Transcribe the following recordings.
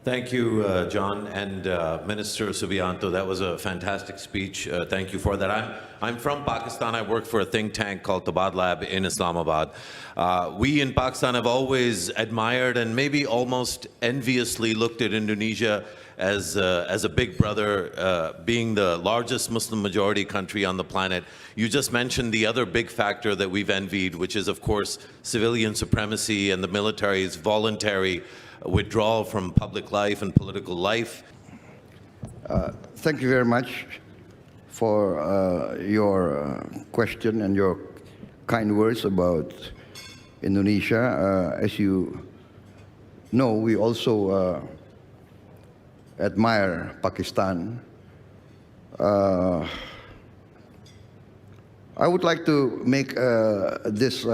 Thank you, John, and Minister Subianto. That was a fantastic speech. Thank you for that. I'm from Pakistan. I work for a think tank called Tabad Lab in Islamabad. We in Pakistan have always admired and maybe almost enviously looked at Indonesia as a big brother, being the largest Muslim majority country on the planet. You just mentioned the other big factor that we've envied, which is, of course, civilian supremacy and the military's voluntary withdrawal from public life and political life. Thank you very much for your question and your kind words about Indonesia. As you know, we also admire Pakistan. I would like to make this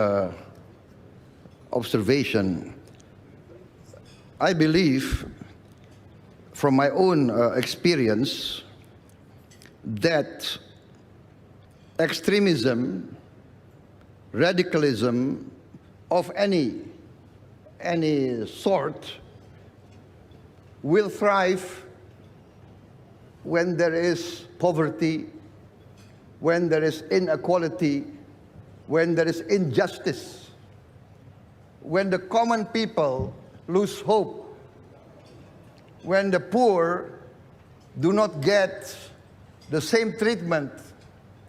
observation. I believe, from my own experience, that extremism, radicalism of any sort will thrive when there is poverty, when there is inequality, when there is injustice, when the common people lose hope, when the poor do not get the same treatment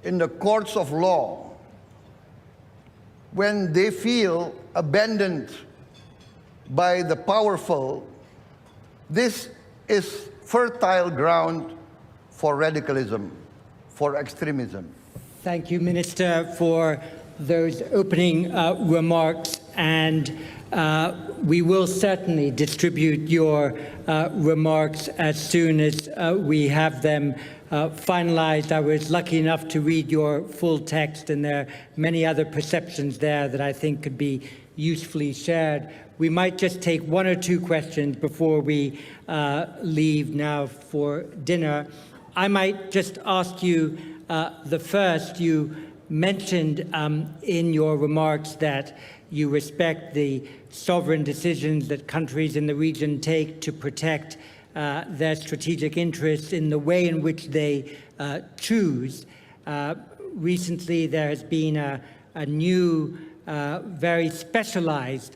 in the courts of law, when they feel abandoned by the powerful. This is fertile ground for radicalism, for extremism. Thank you, Minister, for those opening remarks, and we will certainly distribute your remarks as soon as we have them finalized. I was lucky enough to read your full text, and there are many other perceptions there that I think could be usefully shared. We might just take one or two questions before we leave now for dinner. I might just ask you the first. You mentioned in your remarks that you respect the sovereign decisions that countries in the region take to protect their strategic interests in the way in which they choose. Recently, there has been a new, very specialized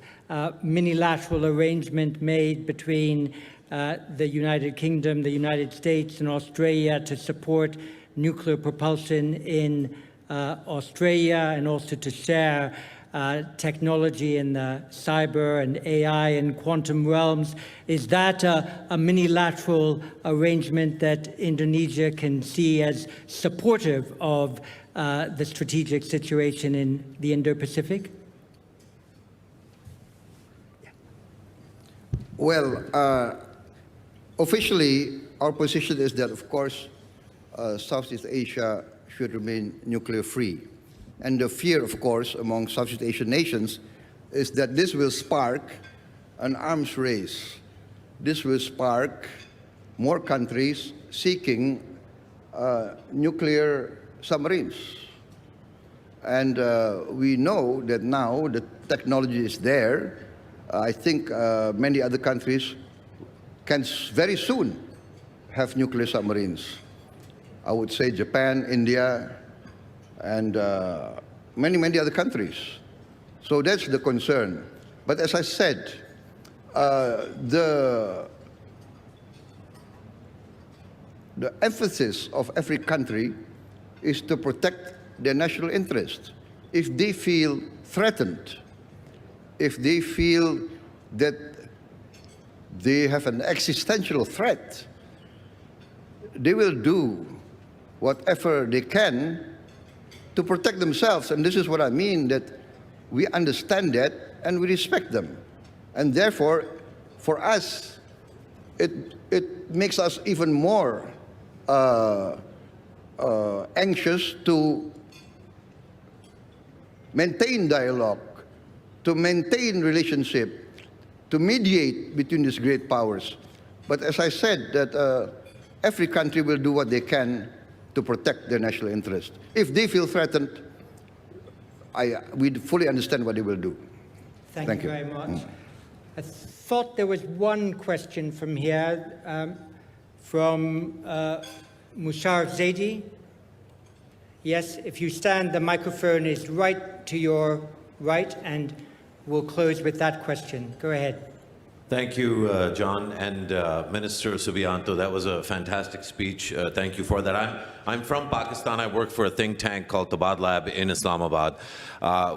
minilateral arrangement made between the United Kingdom, the United States, and Australia to support nuclear propulsion in Australia, and also to share technology in the cyber and AI and quantum realms. Is that a minilateral arrangement that Indonesia can see as supportive of the strategic situation in the Indo-Pacific? Well, officially, our position is that, of course, Southeast Asia should remain nuclear-free. And the fear, of course, among Southeast Asian nations is that this will spark an arms race. This will spark more countries seeking nuclear submarines. And we know that now the technology is there. I think many other countries can very soon have nuclear submarines. I would say Japan, India, and many other countries. So that's the concern. But as I said, the emphasis of every country is to protect their national interest. If they feel threatened, if they feel that they have an existential threat, they will do whatever they can to protect themselves. And this is what I mean, that we understand that and we respect them. And therefore, for us, it makes us even more anxious to maintain dialogue, to maintain relationship, to mediate between these great powers. But as I said, that every country will do what they can to protect their national interest. If they feel threatened, we fully understand what they will do. Thank you very much. I thought there was one question from here, from Musharraf Zaidi. Yes, if you stand, the microphone is right to your right, and we'll close with that question. Go ahead. Thank you, John, and Minister Subianto. That was a fantastic speech. Thank you for that. I'm from Pakistan. I work for a think tank called Tabadlab in Islamabad.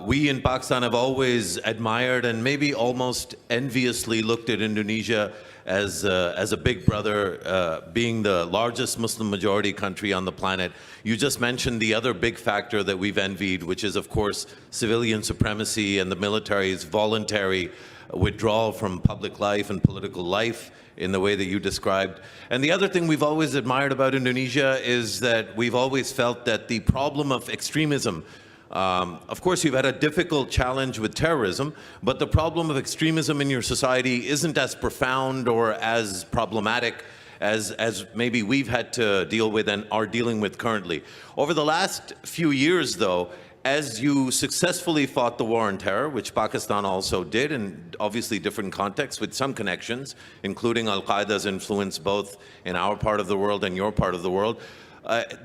We in Pakistan have always admired and maybe almost enviously looked at Indonesia as a big brother, being the largest Muslim majority country on the planet. You just mentioned the other big factor that we've envied, which is, of course, civilian supremacy and the military's voluntary withdrawal from public life and political life in the way that you described. And the other thing we've always admired about Indonesia is that we've always felt that the problem of extremism, of course, you've had a difficult challenge with terrorism, but the problem of extremism in your society isn't as profound or as problematic as maybe we've had to deal with and are dealing with currently. Over the last few years, though, as you successfully fought the war on terror, which Pakistan also did, in obviously different contexts with some connections, including Al-Qaeda's influence both in our part of the world and your part of the world,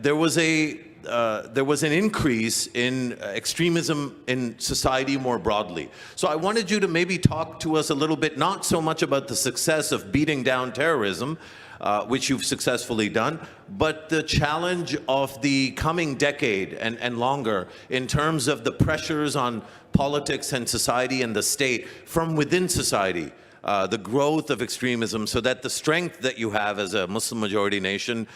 there was an increase in extremism in society more broadly. So I wanted you to maybe talk to us a little bit, not so much about the success of beating down terrorism, which you've successfully done, but the challenge of the coming decade and longer in terms of the pressures on politics and society and the state from within society, the growth of extremism, so that the strength that you have as a Muslim majority nation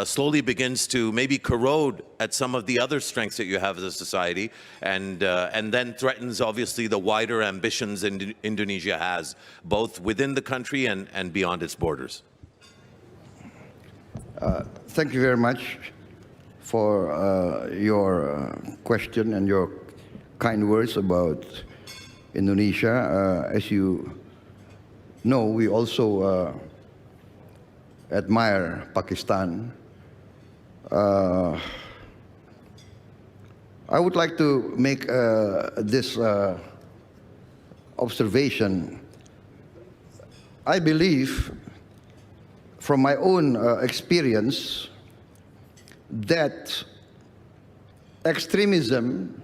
slowly begins to maybe corrode at some of the other strengths that you have as a society, and then threatens obviously the wider ambitions Indonesia has, both within the country and beyond its borders. Thank you very much for your question and your kind words about Indonesia. As you know, we also admire Pakistan. I would like to make this observation. I believe, from my own experience, that extremism,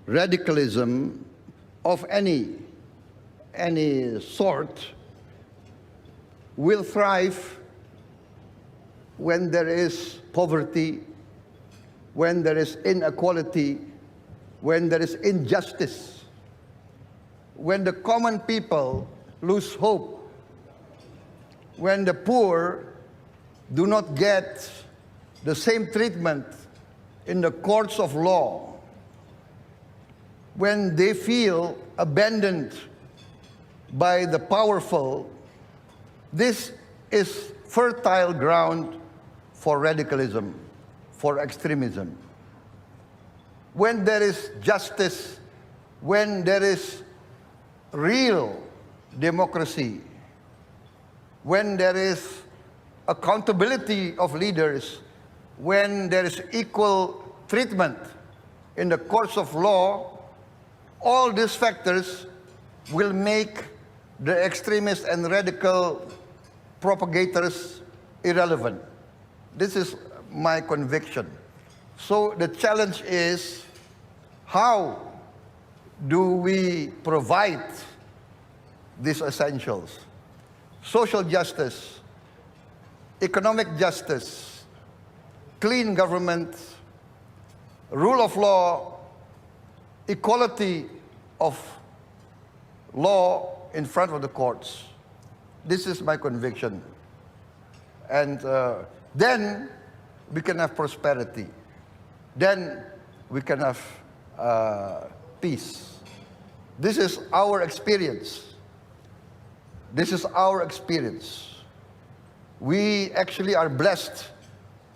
radicalism of any sort will thrive when there is poverty, when there is inequality, when there is injustice, when the common people lose hope, when the poor do not get the same treatment in the courts of law, when they feel abandoned by the powerful, this is fertile ground for radicalism, for extremism. When there is justice, when there is real democracy, when there is accountability of leaders, when there is equal treatment in the courts of law, all these factors will make the extremist and radical propagators irrelevant. This is my conviction. So the challenge is, how do we provide these essentials? Social justice, economic justice, clean government, rule of law, equality of law in front of the courts. This is my conviction. And then we can have prosperity. Then we can have peace. This is our experience. This is our experience. We actually are blessed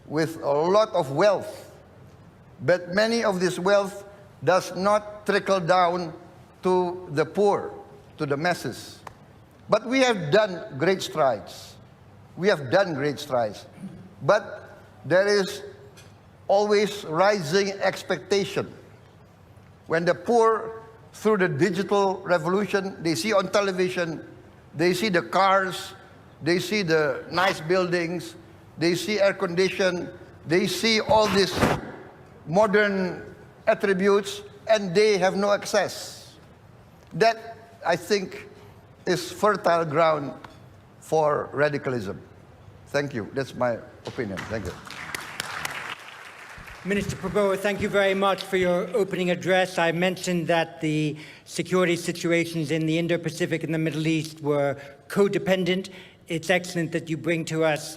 with a lot of wealth, but many of this wealth does not trickle down to the poor, to the masses. But we have done great strides. We have done great strides. But there is always rising expectation. When the poor through the digital revolution. They see on television, they see the cars, they see the nice buildings, they see air condition, they see all these modern attributes, and they have no access. That, I think, is fertile ground for radicalism. Thank you. That's my opinion. Thank you. Minister Prabowo, thank you very much for your opening address. I mentioned that the security situations in the Indo-Pacific and the Middle East were codependent. It's excellent that you bring to us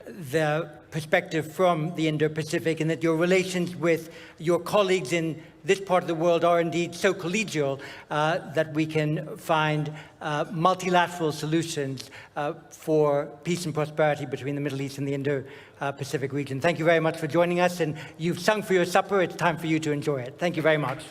the perspective from the Indo-Pacific, and that your relations with your colleagues in this part of the world are indeed so collegial that we can find multilateral solutions for peace and prosperity between the Middle East and the Indo-Pacific region. Thank you very much for joining us, and you've sung for your supper. It's time for you to enjoy it. Thank you very much.